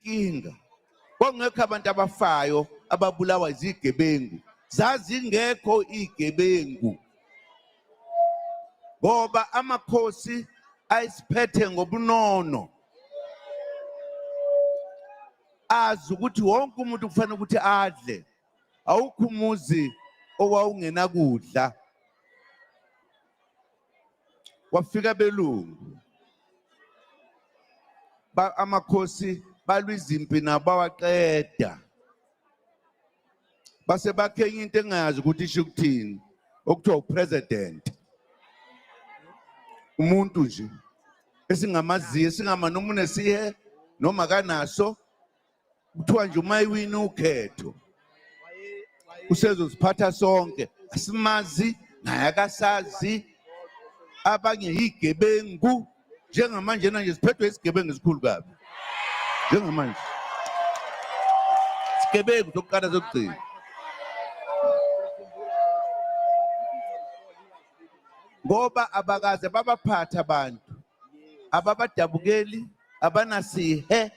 inkinga. Kwangekho abantu abafayo ababulawa izigebengu. Zazingekho igebengu. Ngoba amakhosi ayisiphethe ngobunono. Azi ukuthi wonke umuntu kufanele ukuthi adle. Awukho umuzi owawungena kudla. Wafika belungu. Amakhosi balwizimpi nabawaqeda. Base bakhenya into engayazi ukuthi isho ukuthini. Okuthiwa upresident. Umuntu nje esingamaziyo singama noma unesihe noma kanaso kuthiwa nje uma iwina ukhetho usezosiphatha sonke asimazi naye akasazi abanye igebengu njengamanje nje siphethwe isigebengu esikhulu kabi njengamanje isigebengu sokuqala sokugcina. Ngoba abakaze babaphatha abantu ababadabukeli abanasihe